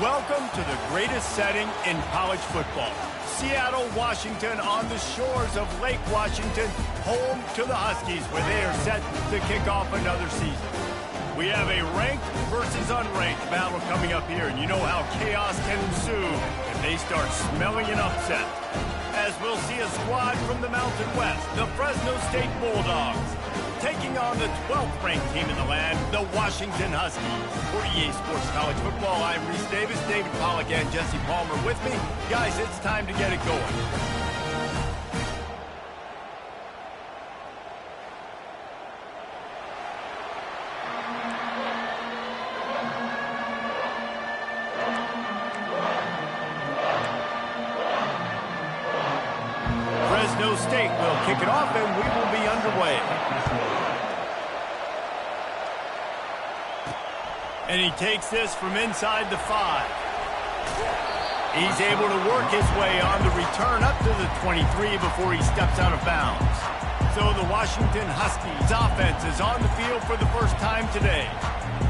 Welcome to the greatest setting in college football. Seattle, Washington, on the shores of Lake Washington, home to the Huskies, where they are set to kick off another season. We have a ranked versus unranked battle coming up here, and you know how chaos can ensue if they start smelling an upset. As we'll see a squad from the Mountain West, the Fresno State Bulldogs, taking on the 12th ranked team in the land, the Washington Huskies. For EA Sports College Football, I'm Reese Davis, David Pollack, and Jesse Palmer with me. Guys, it's time to get it going. Fresno State will kick it off, and we will be underway. And he takes this from inside the 5. He's able to work his way on the return up to the 23 before he steps out of bounds. So the Washington Huskies offense is on the field for the first time today.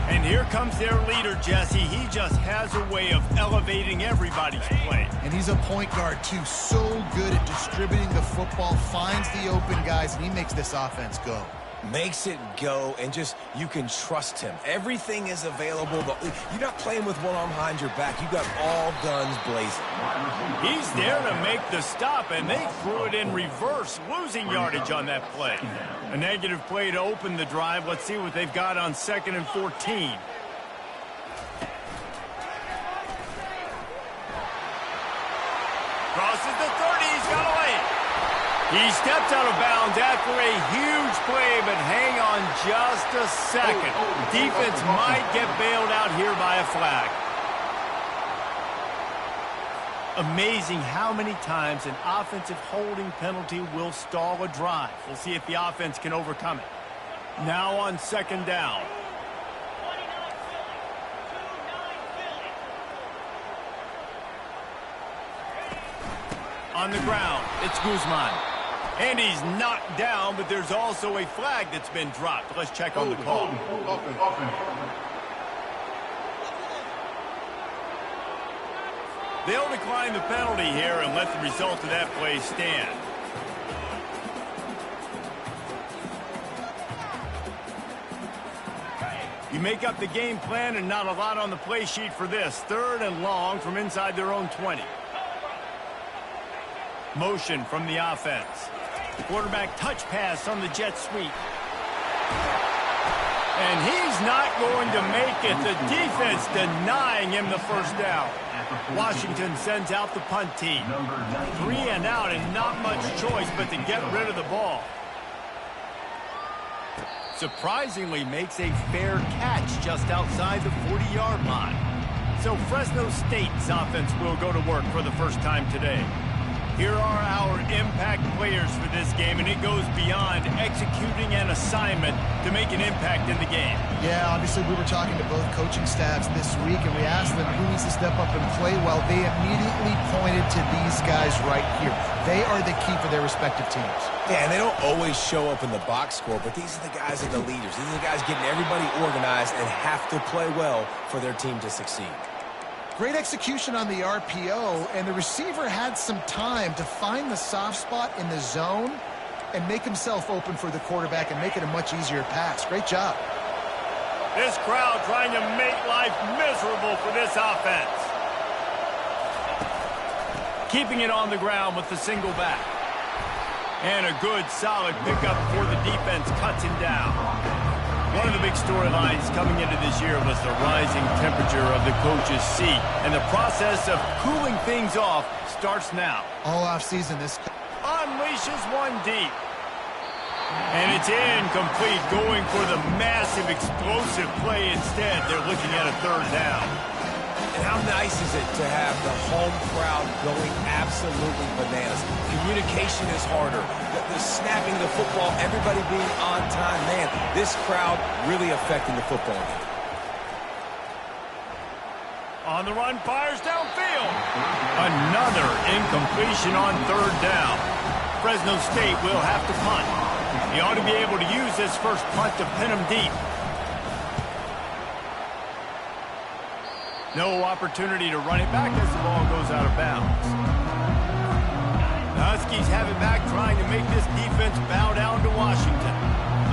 And here comes their leader, Jesse. He just has a way of elevating everybody's play. And he's a point guard, too. So good at distributing the football, finds the open guys, and he makes this offense go. Makes it go, and just, you can trust him. Everything is available. You're not playing with one arm behind your back. You got all guns blazing. He's there to make the stop, and they threw it in reverse, losing yardage on that play. A negative play to open the drive. Let's see what they've got on 2nd and 14. Crosses the 30. He's got away. He stepped out of bounds after a huge play, but hang on just a second. Defense might get bailed out here by a flag. Amazing how many times an offensive holding penalty will stall a drive. We'll see if the offense can overcome it. Now on 2nd down. On the ground, it's Guzman. And he's knocked down, but there's also a flag that's been dropped. Let's check on the call. They'll decline the penalty here and let the result of that play stand. You make up the game plan and not a lot on the play sheet for this. 3rd and long from inside their own 20. Motion from the offense. Quarterback touch pass on the jet sweep. And he's not going to make it. The defense denying him the first down. Washington sends out the punt team. 3 and out and not much choice but to get rid of the ball. Surprisingly makes a fair catch just outside the 40-yard line. So Fresno State's offense will go to work for the first time today. Here are our impact players for this game, and it goes beyond executing an assignment to make an impact in the game. Yeah, obviously we were talking to both coaching staffs this week, and we asked them who needs to step up and play well. They immediately pointed to these guys right here. They are the key for their respective teams. Yeah, and they don't always show up in the box score, but these are the guys that are the leaders. These are the guys getting everybody organized and have to play well for their team to succeed. Great execution on the RPO, and the receiver had some time to find the soft spot in the zone and make himself open for the quarterback and make it a much easier pass. Great job. This crowd trying to make life miserable for this offense. Keeping it on the ground with the single back. And a good, solid pickup before the defense cuts him down. One of the big storylines coming into this year was the rising temperature of the coach's seat. And the process of cooling things off starts now. All offseason, this unleashes one deep. And it's incomplete, going for the massive, explosive play instead. They're looking at a 3rd down. And how nice is it to have the home crowd going absolutely bananas? Communication is harder. The snapping the football, everybody being on time. Man, this crowd really affecting the football game. On the run, fires downfield. Another incompletion on 3rd down. Fresno State will have to punt. He ought to be able to use this first punt to pin him deep. No opportunity to run it back as the ball goes out of bounds. The Huskies have it back, trying to make this defense bow down to Washington.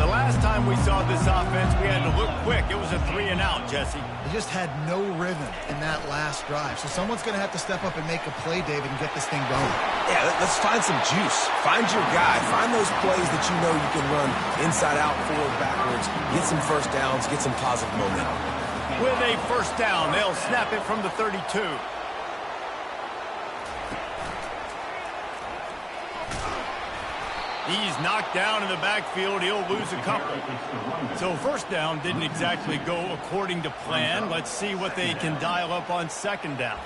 The last time we saw this offense, we had to look quick. It was a 3-and-out, Jesse. They just had no rhythm in that last drive. So someone's going to have to step up and make a play, David, and get this thing going. Yeah, let's find some juice. Find your guy. Find those plays that you know you can run inside out, forward, backwards. Get some first downs. Get some positive momentum. With a first down, they'll snap it from the 32. He's knocked down in the backfield. He'll lose a couple. So first down didn't exactly go according to plan. Let's see what they can dial up on second down.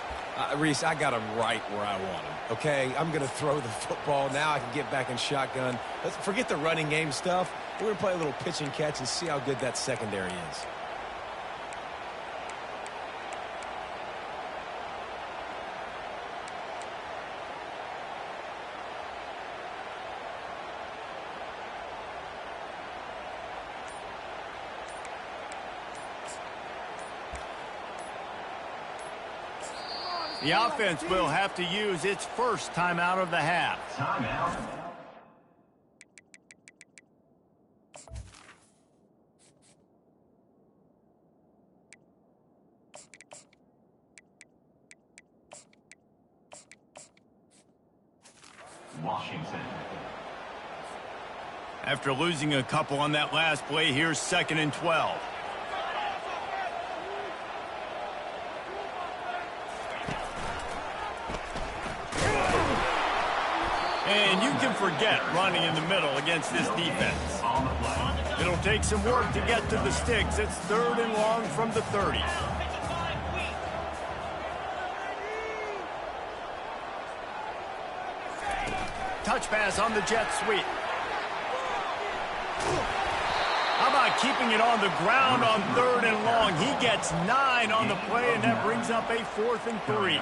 Reese, I got him right where I want him, okay? I'm going to throw the football. Now I can get back in shotgun. Let's forget the running game stuff. We're going to play a little pitch and catch and see how good that secondary is. The offense will have to use its first timeout of the half. Timeout. Washington. After losing a couple on that last play, here's 2nd and 12. And you can forget running in the middle against this defense. It'll take some work to get to the sticks. It's 3rd and long from the 30. Touch pass on the jet sweep. How about keeping it on the ground on 3rd and long? He gets 9 on the play, and that brings up a 4th and 3.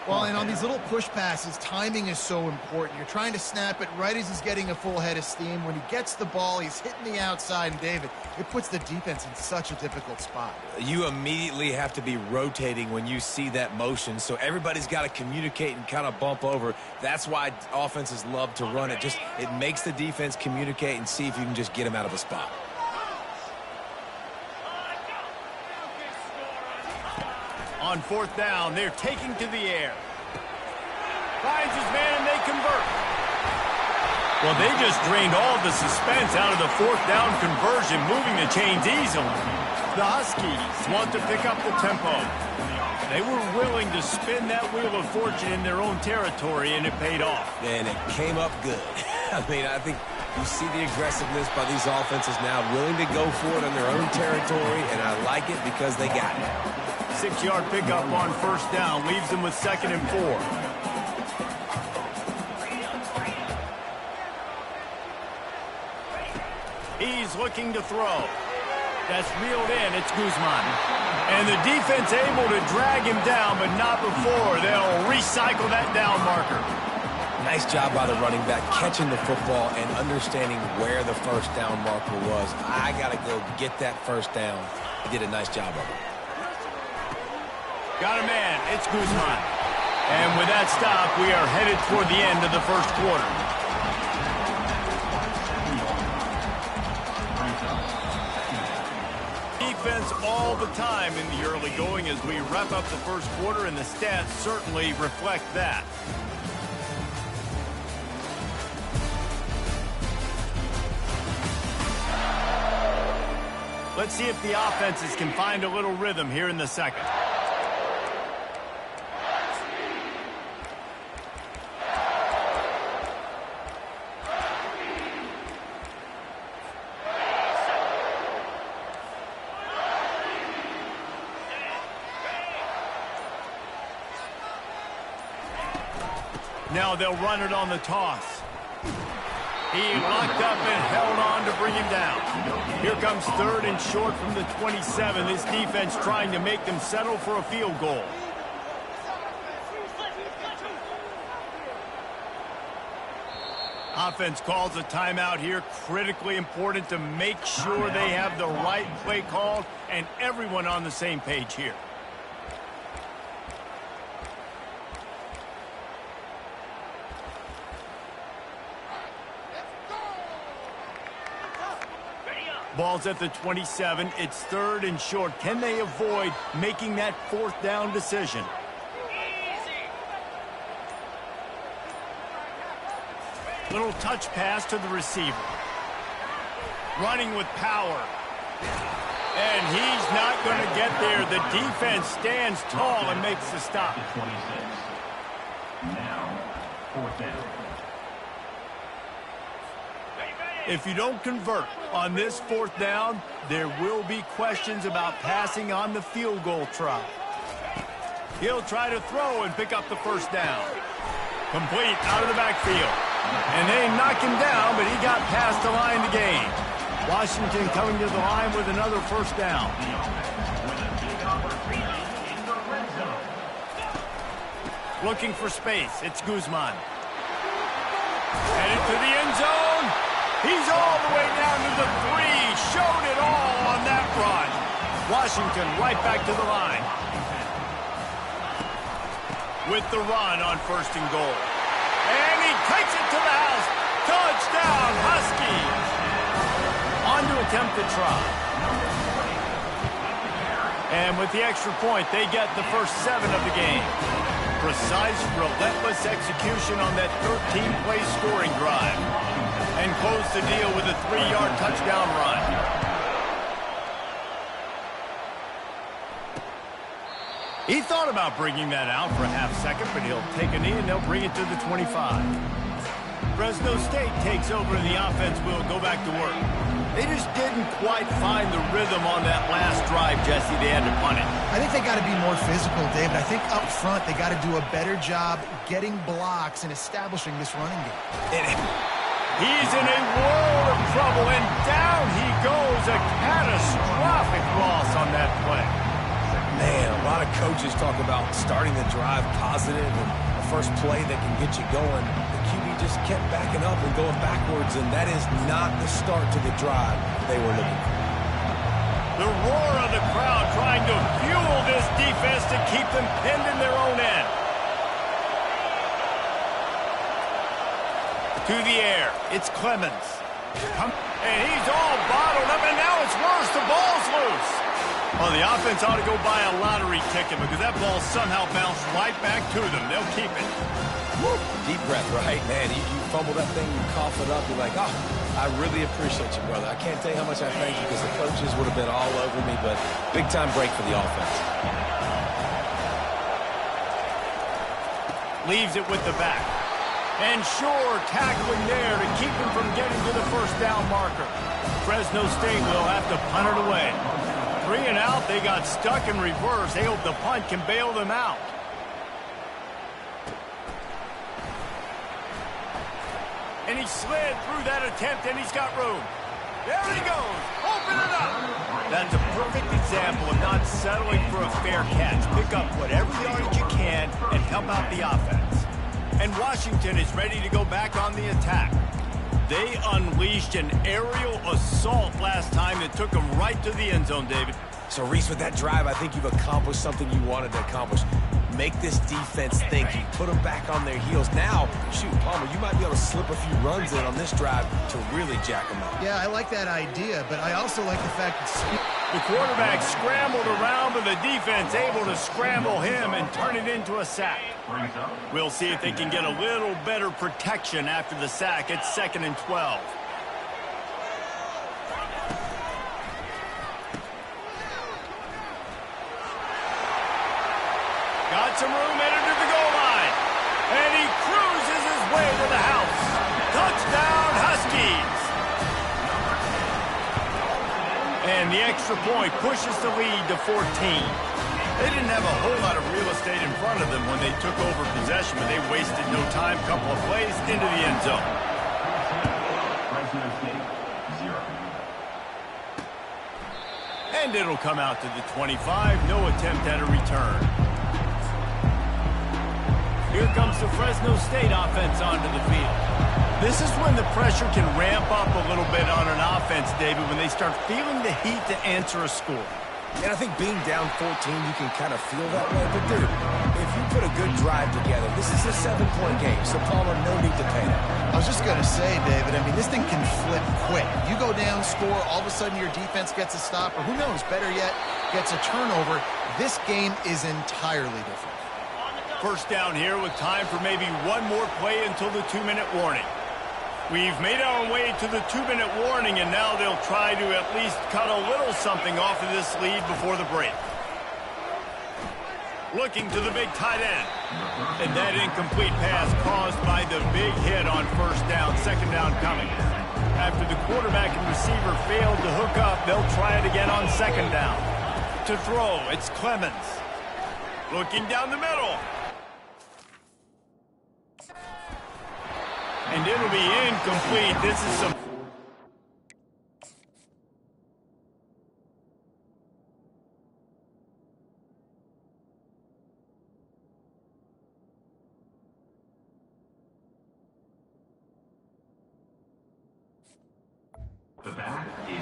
Well, and on these little push passes, timing is so important. You're trying to snap it right as he's getting a full head of steam. When he gets the ball, he's hitting the outside. And, David, it puts the defense in such a difficult spot. You immediately have to be rotating when you see that motion, so everybody's got to communicate and kind of bump over. That's why offenses love to run it. It makes the defense communicate and see if you can just get him out of a spot. On 4th down, they're taking to the air. Finds his man, and they convert. Well, they just drained all the suspense out of the 4th down conversion, moving the chains easily. The Huskies want to pick up the tempo. They were willing to spin that wheel of fortune in their own territory, and it paid off. And it came up good. I mean, I think you see the aggressiveness by these offenses now, willing to go for it on their own territory, and I like it because they got it. 6-yard pickup on 1st down leaves them with 2nd and 4. He's looking to throw. That's reeled in. It's Guzman. And the defense able to drag him down, but not before. They'll recycle that down marker. Nice job by the running back, catching the football and understanding where the 1st down marker was. I got to go get that 1st down. He did a nice job of it. Got a man. It's Guzman. And with that stop, we are headed toward the end of the 1st quarter. Defense all the time in the early going as we wrap up the 1st quarter, and the stats certainly reflect that. Let's see if the offenses can find a little rhythm here in the 2nd. Now they'll run it on the toss. He locked up and held on to bring him down. Here comes 3rd and short from the 27. This defense trying to make them settle for a field goal. Offense calls a timeout here. Critically important to make sure they have the right play called and everyone on the same page here. Ball's at the 27. It's 3rd and short. Can they avoid making that 4th down decision? Little touch pass to the receiver. Running with power. And he's not going to get there. The defense stands tall and makes the stop. 26. Now, 4th down. If you don't convert on this 4th down, there will be questions about passing on the field goal try. He'll try to throw and pick up the 1st down. Complete out of the backfield. And they knock him down, but he got past the line to gain. Washington coming to the line with another 1st down. Looking for space. It's Guzman. Headed to the end zone. He's all the way down to the 3. Showed it all on that run. Washington right back to the line. With the run on 1st and goal. And he takes it to the house. Touchdown, Huskies. On to attempt the try. And with the extra point, they get the first 7 of the game. Precise, relentless execution on that 13-play scoring drive. And close the deal with a 3-yard touchdown run. He thought about bringing that out for a half-second, but he'll take a knee and they'll bring it to the 25. Fresno State takes over and the offense will go back to work. They just didn't quite find the rhythm on that last drive, Jesse. They had to punt it. I think they got to be more physical, David. I think up front they got to do a better job getting blocks and establishing this running game. He's in a world of trouble, and down he goes. A catastrophic loss on that play. Man, a lot of coaches talk about starting the drive positive and the first play that can get you going. The QB just kept backing up and going backwards, and that is not the start to the drive they were looking for. The roar of the crowd trying to fuel this defense to keep them pinned in their own end. To the air, it's Clemens. And he's all bottled up, and now it's worse. The ball's loose. Well, the offense ought to go buy a lottery ticket because that ball somehow bounced right back to them. They'll keep it. Woo. Deep breath, right? Man, you fumble that thing, you cough it up, you're like, oh, I really appreciate you, brother. I can't tell you how much I thank you because the coaches would have been all over me, but big-time break for the offense. Leaves it with the back. And sure, tackling there to keep him from getting to the 1st down marker. Fresno State will have to punt it away. 3 and out, they got stuck in reverse. They hope the punt can bail them out. And he slid through that attempt, and he's got room. There he goes. Open it up. That's a perfect example of not settling for a fair catch. Pick up whatever yardage you can and help out the offense. And Washington is ready to go back on the attack. They unleashed an aerial assault last time that took them right to the end zone, David. So, Reese, with that drive, I think you've accomplished something you wanted to accomplish. Make this defense think. You put them back on their heels. Now, shoot, Palmer, you might be able to slip a few runs in on this drive to really jack them up. Yeah, I like that idea, but I also like the fact that the quarterback scrambled around, but the defense able to scramble him and turn it into a sack. We'll see if they can get a little better protection after the sack. It's 2nd and 12. Got some room, headed to the goal line. And he cruises his way to the house. Touchdown, Huskies. And the extra point pushes the lead to 14. They didn't have a whole lot of real estate in front of them when they took over possession, but they wasted no time. Couple of plays into the end zone. And it'll come out to the 25. No attempt at a return. Here comes the Fresno State offense onto the field. This is when the pressure can ramp up a little bit on an offense, David, when they start feeling the heat to answer a score. And I think being down 14, you can kind of feel that way. But, dude, if you put a good drive together. This is a 7-point game, so Palmer, no need to panic. I was just going to say, David, I mean, this thing can flip quick. You go down, score, all of a sudden your defense gets a stop, or who knows, better yet, gets a turnover. This game is entirely different. First down here with time for maybe one more play until the 2-minute warning. We've made our way to the 2-minute warning, and now they'll try to at least cut a little something off of this lead before the break. Looking to the big tight end. And that incomplete pass caused by the big hit on first down, second down coming. After the quarterback and receiver failed to hook up, they'll try it again on second down. To throw, it's Clemens. Looking down the middle. And it'll be incomplete. This is some...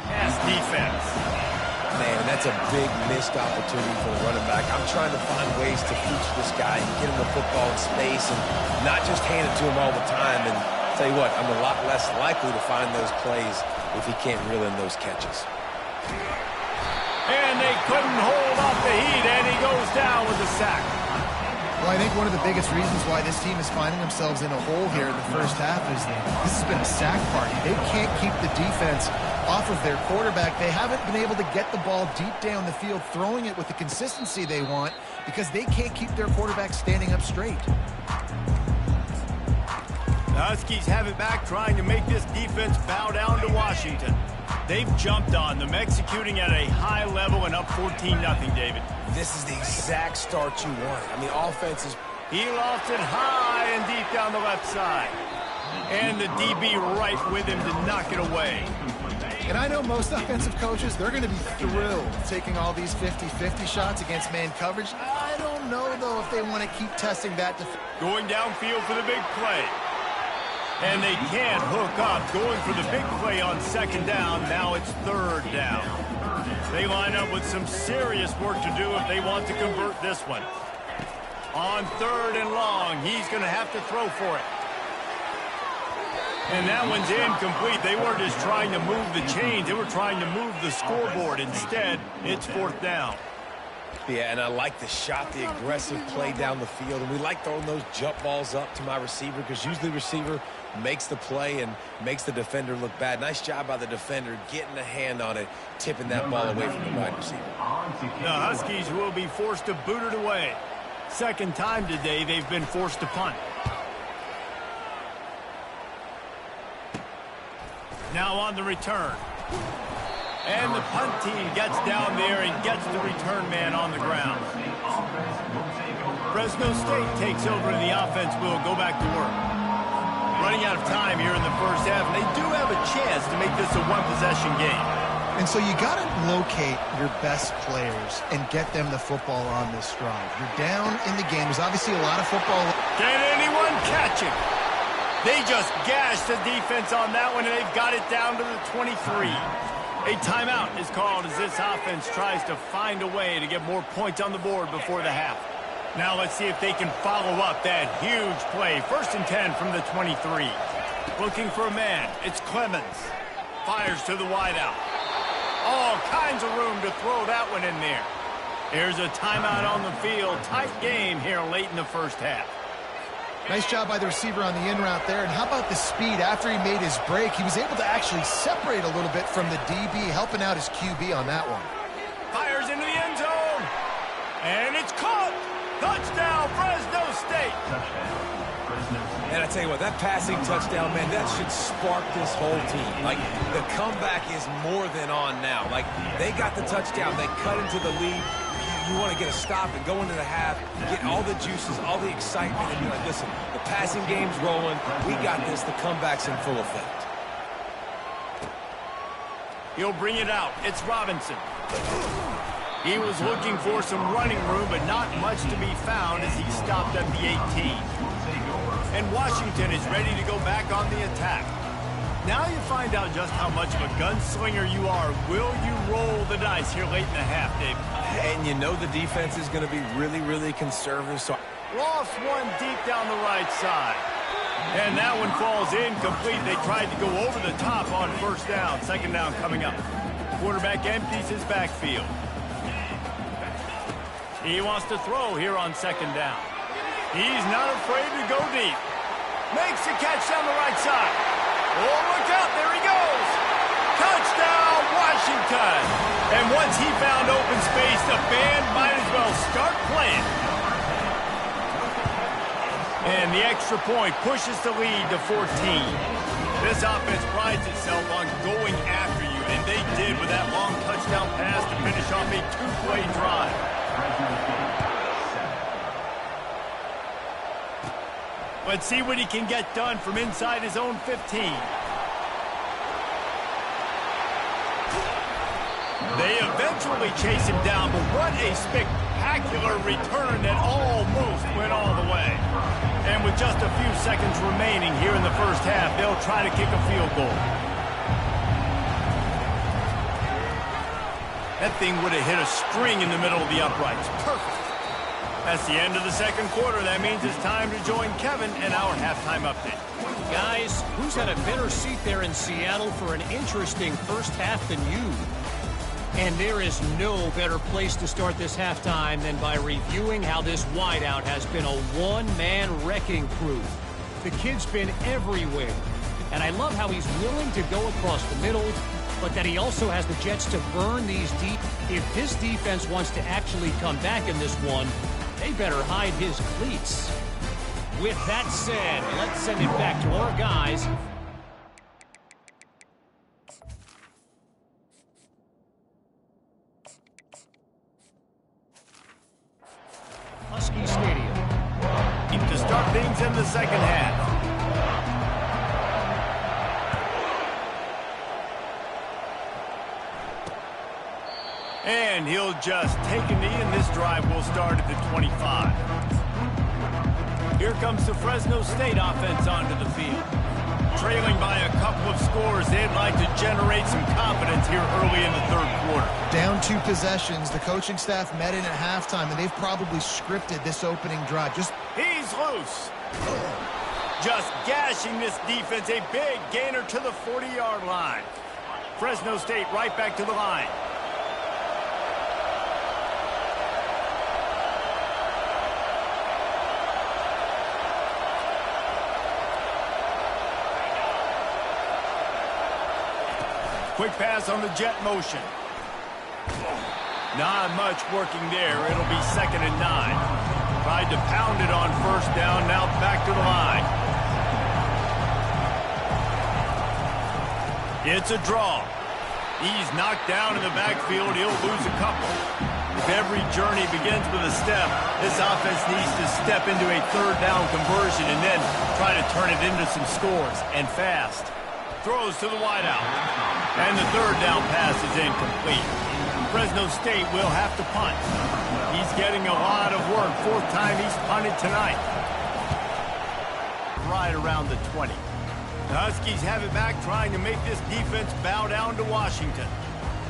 pass defense. Man, that's a big missed opportunity for the running back. I'm trying to find ways to feature this guy and get him the football in space and not just hand it to him all the time. And tell you what, I'm a lot less likely to find those plays if he can't reel in those catches. And they couldn't hold off the heat, and he goes down with a sack. Well, I think one of the biggest reasons why this team is finding themselves in a hole here in the first half is this has been a sack party. They can't keep the defense off of their quarterback. They haven't been able to get the ball deep down the field, throwing it with the consistency they want because they can't keep their quarterback standing up straight. The Huskies have it back, trying to make this defense bow down to Washington. They've jumped on them, executing at a high level and up 14-0, David. This is the exact start you want. I mean, offense is... He lost it high and deep down the left side. And the DB right with him to knock it away. And I know most offensive coaches, they're going to be thrilled taking all these 50-50 shots against man coverage. I don't know, though, if they want to keep testing that. Going downfield for the big play. And they can't hook up. Going for the big play on second down. Now it's third down. They line up with some serious work to do if they want to convert this one. On third and long, he's going to have to throw for it. And that one's incomplete. They weren't just trying to move the chains. They were trying to move the scoreboard. Instead, it's fourth down. Yeah, and I like the shot, the aggressive play down the field. And we like throwing those jump balls up to my receiver because usually the receiver makes the play and makes the defender look bad. Nice job by the defender getting a hand on it, tipping that ball away from the wide receiver. The Huskies will be forced to boot it away. Second time today they've been forced to punt. Now on the return. And the punt team gets down there and gets the return man on the ground. Fresno State takes over and the offense will go back to work. Running out of time here in the first half, and they do have a chance to make this a one-possession game. And so you got to locate your best players and get them the football on this drive. You're down in the game. There's obviously a lot of football. Can anyone catch him? They just gashed the defense on that one, and they've got it down to the 23. A timeout is called as this offense tries to find a way to get more points on the board before the half. Now let's see if they can follow up that huge play. First and 10 from the 23. Looking for a man. It's Clemens. Fires to the wideout. All kinds of room to throw that one in there. Here's a timeout on the field. Tight game here late in the first half. Nice job by the receiver on the in route there. And how about the speed after he made his break? He was able to actually separate a little bit from the DB, helping out his QB on that one. Fires into the end zone. And it's caught. Touchdown, Fresno State. And I tell you what, that passing touchdown, man, that should spark this whole team. Like, the comeback is more than on now. Like, they got the touchdown. They cut into the lead. You want to get a stop and go into the half, get all the juices, all the excitement, and be like, listen, the passing game's rolling. We got this. The comeback's in full effect. He'll bring it out. It's Robinson. He was looking for some running room, but not much to be found as he stopped at the 18. And Washington is ready to go back on the attack. Now you find out just how much of a gunslinger you are. Will you roll the dice here late in the half, Dave? And you know the defense is going to be really, really conservative. So Lost one deep down the right side. And that one falls incomplete. They tried to go over the top on first down. Second down coming up. Quarterback empties his backfield. He wants to throw here on second down. He's not afraid to go deep. Makes the catch down the right side. Oh, look out. There he goes. Touchdown, Washington. And once he found open space, the band might as well start playing. And the extra point pushes the lead to 14. This offense prides itself on going after you, and they did with that long touchdown pass to finish off a two-play drive. Let's see what he can get done from inside his own 15. They eventually chase him down, but what a spectacular return that almost went all the way. And with just a few seconds remaining here in the first half, they'll try to kick a field goal. That thing would have hit a string in the middle of the uprights. Perfect. That's the end of the second quarter. That means it's time to join Kevin and our halftime update. Guys, who's had a better seat there in Seattle for an interesting first half than you? And there is no better place to start this halftime than by reviewing how this wideout has been a one-man wrecking crew. The kid's been everywhere. And I love how he's willing to go across the middle, but that he also has the Jets to burn these deep. If this defense wants to actually come back in this one, they better hide his cleats. With that said, let's send it back to our guys. Husky Stadium. To start things in the second half. And he'll just take a knee, and this drive will start at the 25. Here comes the Fresno State offense onto the field. Trailing by a couple of scores, they'd like to generate some confidence here early in the third quarter. Down 2 possessions. The coaching staff met in at halftime, and they've probably scripted this opening drive. He's loose. Just gashing this defense. A big gainer to the 40-yard line. Fresno State right back to the line. Quick pass on the jet motion. Not much working there. It'll be 2nd and 9. Tried to pound it on first down. Now back to the line. It's a draw. He's knocked down in the backfield. He'll lose a couple. If every journey begins with a step, this offense needs to step into a third down conversion and then try to turn it into some scores, and fast. Throws to the wideout. And the third down pass is incomplete. Fresno State will have to punt. He's getting a lot of work. 4th time he's punted tonight. Right around the 20. The Huskies have it back, trying to make this defense bow down to Washington.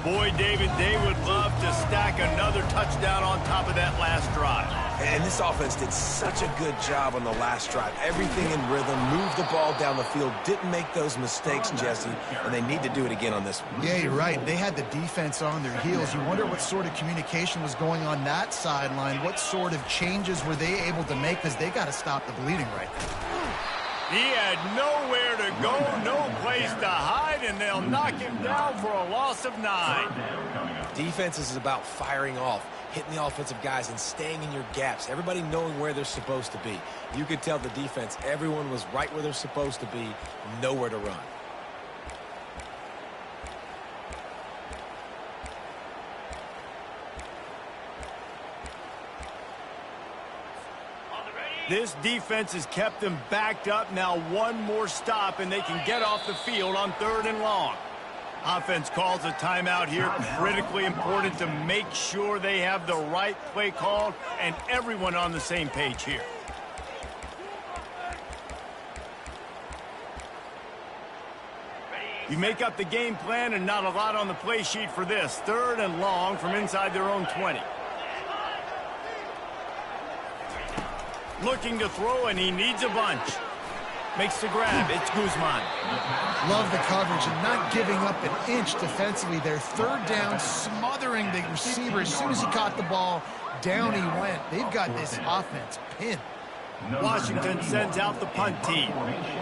Boy, David, they would love to stack another touchdown on top of that last drive. And this offense did such a good job on the last drive. Everything in rhythm, moved the ball down the field, didn't make those mistakes, Jesse, and they need to do it again on this one. Yeah, you're right. They had the defense on their heels. You wonder what sort of communication was going on that sideline. What sort of changes were they able to make, because they got to stop the bleeding right there. He had nowhere to go, no place to hide, and they'll knock him down for a loss of 9. Defense is about firing off, hitting the offensive guys and staying in your gaps, everybody knowing where they're supposed to be. You could tell the defense, everyone was right where they're supposed to be, nowhere to run. This defense has kept them backed up. Now one more stop, and they can get off the field on 3rd and long. Offense calls a timeout here. Critically important to make sure they have the right play called and everyone on the same page here. You make up the game plan and not a lot on the play sheet for this. 3rd and long from inside their own 20. Looking to throw, and he needs a bunch. Makes the grab. It's Guzman. Love the coverage and not giving up an inch defensively. Their 3rd down, smothering the receiver. As soon as he caught the ball, down he went. They've got this offense pinned. Washington sends out the punt team.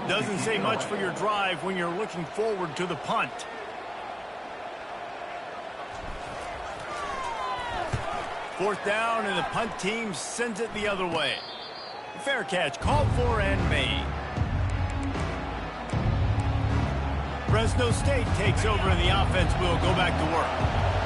Doesn't say much for your drive when you're looking forward to the punt. Fourth down, and the punt team sends it the other way. Fair catch, called for and made. Fresno State takes over and the offense will go back to work.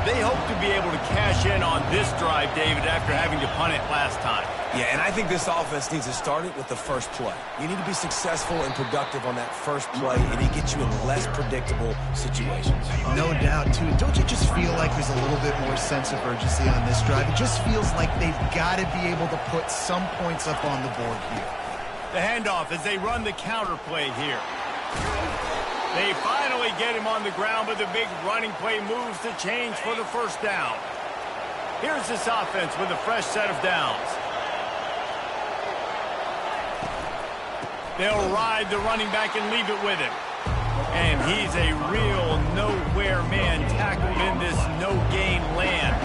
They hope to be able to cash in on this drive, David, after having to punt it last time. Yeah, and I think this offense needs to start it with the first play. You need to be successful and productive on that first play, and it gets you in less predictable situations. No doubt, too. Don't you just feel like there's a little bit more sense of urgency on this drive? It just feels like they've got to be able to put some points up on the board here. The handoff as they run the counter play here. They finally get him on the ground, but the big running play moves the change for the first down. Here's this offense with a fresh set of downs. They'll ride the running back and leave it with him. And he's a real nowhere man tackled in this no-gain land.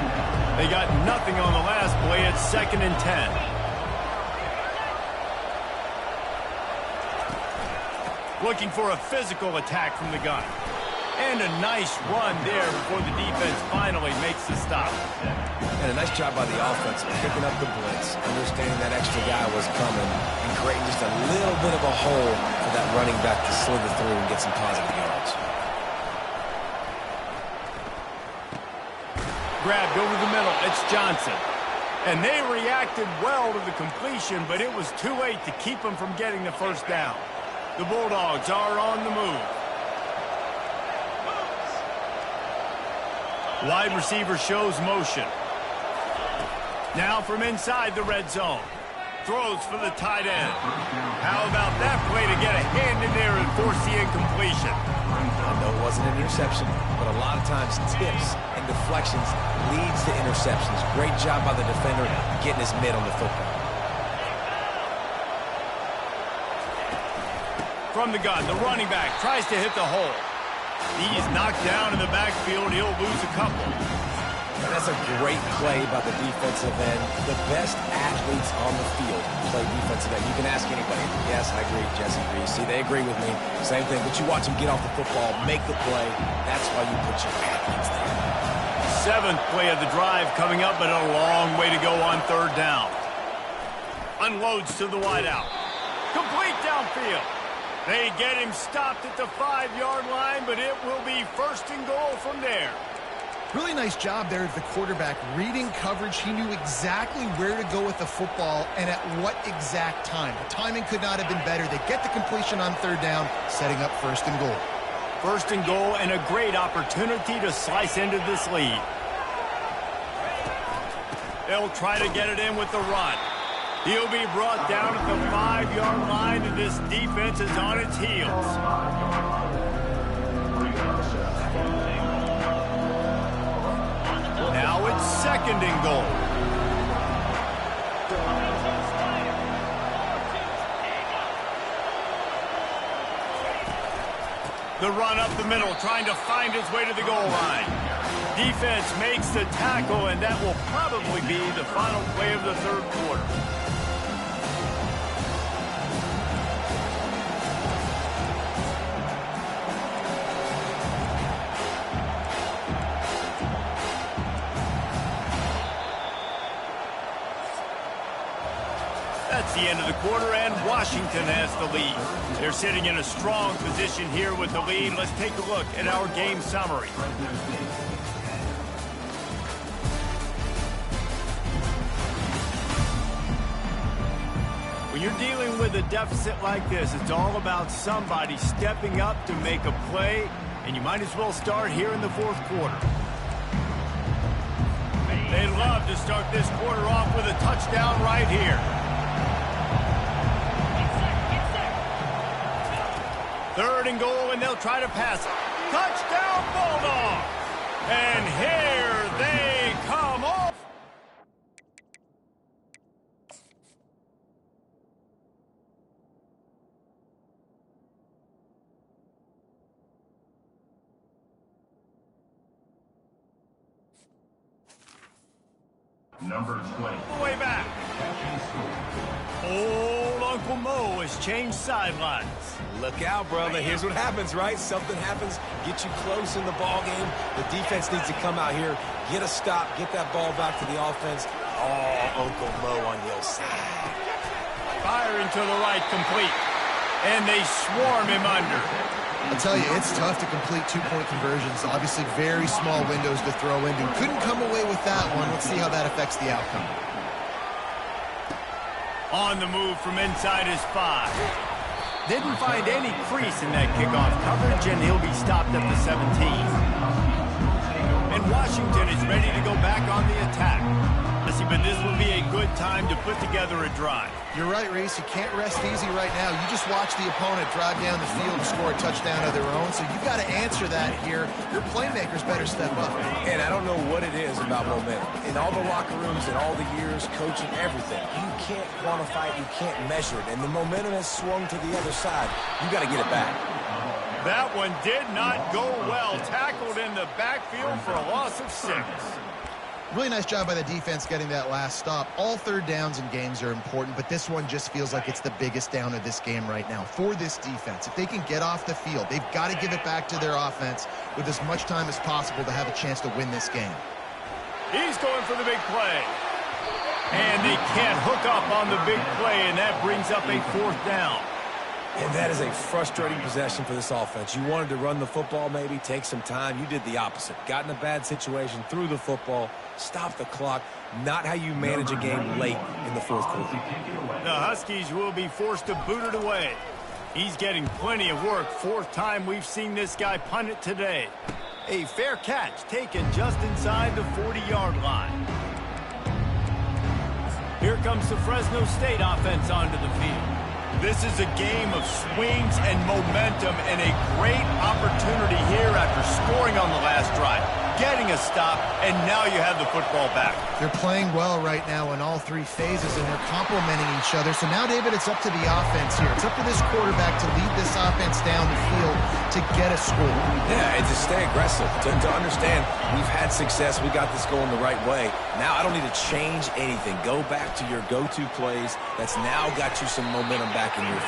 They got nothing on the last play. It's 2nd and 10. Looking for a physical attack from the gun. And a nice run there before the defense finally makes the stop. And a nice job by the offense picking up the blitz, understanding that extra guy was coming, and creating just a little bit of a hole for that running back to slither through and get some positive yards. Grabbed over the middle. It's Johnson. And they reacted well to the completion, but it was too late to keep them from getting the first down. The Bulldogs are on the move. Wide receiver shows motion. Now from inside the red zone. Throws for the tight end. How about that play to get a hand in there and force the incompletion? I know it wasn't an interception, but a lot of times tips and deflections leads to interceptions. Great job by the defender getting his mid on the football. From the gun, the running back tries to hit the hole. He's knocked down in the backfield. He'll lose a couple. And that's a great play by the defensive end. The best athletes on the field play defensive end. You can ask anybody. Yes, I agree. Jesse agrees. See, they agree with me. Same thing. But you watch them get off the football, make the play. That's why you put your athletes there. 7th play of the drive coming up, but a long way to go on 3rd down. Unloads to the wideout. Complete downfield. They get him stopped at the 5-yard line, but it will be 1st and goal from there. Really nice job there at the quarterback. Reading coverage, he knew exactly where to go with the football and at what exact time. The timing could not have been better. They get the completion on 3rd down, setting up 1st and goal. 1st and goal and a great opportunity to slice into this lead. They'll try to get it in with the run. He'll be brought down at the 5-yard line, and this defense is on its heels. Now it's 2nd and goal. The run up the middle, trying to find his way to the goal line. Defense makes the tackle, and that will probably be the final play of the 3rd quarter. That's the end of the quarter, and Washington has the lead. They're sitting in a strong position here with the lead. Let's take a look at our game summary. When you're dealing with a deficit like this, it's all about somebody stepping up to make a play, and you might as well start here in the 4th quarter. They'd love to start this quarter off with a touchdown right here. 3rd and goal, and they'll try to pass it. Touchdown, Bulldog! And here they come off. Number 20. Way back. Old Uncle Mo has changed sidelines. Look out, brother. Here's what happens, right? Something happens, get you close in the ball game. The defense needs to come out here, get a stop, get that ball back to the offense. Oh, Uncle Mo on your side. Firing to the right, complete. And they swarm him under. I'll tell you, it's tough to complete two-point conversions. Obviously, very small windows to throw into. Couldn't come away with that one. Let's see how that affects the outcome. On the move from inside his 5. Didn't find any crease in that kickoff coverage, and he'll be stopped at the 17. And Washington is ready to go back on the attack. But this will be a good time to put together a drive. You're right, Reese. You can't rest easy right now. You just watch the opponent drive down the field and score a touchdown of their own, so you've got to answer that here. Your playmakers better step up. And I don't know what it is about momentum. In all the locker rooms and all the years, coaching, everything, you can't quantify it, you can't measure it. And the momentum has swung to the other side. You got to get it back. That one did not go well. Tackled in the backfield for a loss of 6. Really nice job by the defense getting that last stop. All third downs in games are important, but this one just feels like it's the biggest down of this game right now for this defense. If they can get off the field, they've got to give it back to their offense with as much time as possible to have a chance to win this game. He's going for the big play. And they can't hook up on the big play, and that brings up a 4th down. And that is a frustrating possession for this offense. You wanted to run the football, maybe take some time. You did the opposite. Got in a bad situation, threw the football, stopped the clock. Not how you manage a game late in the 4th quarter. The Huskies will be forced to boot it away. He's getting plenty of work. 4th time we've seen this guy punt it today. A fair catch taken just inside the 40-yard line. Here comes the Fresno State offense onto the field. This is a game of swings and momentum, and a great opportunity here after scoring on the last drive, getting a stop, and now you have the football back. They're playing well right now in all 3 phases, and they're complementing each other. So now, David, it's up to the offense here. It's up to this quarterback to lead this offense down the field to get a score. Yeah, and to stay aggressive, to understand we've had success, we got this going the right way. Now I don't need to change anything. Go back to your go-to plays. That's now got you some momentum back in your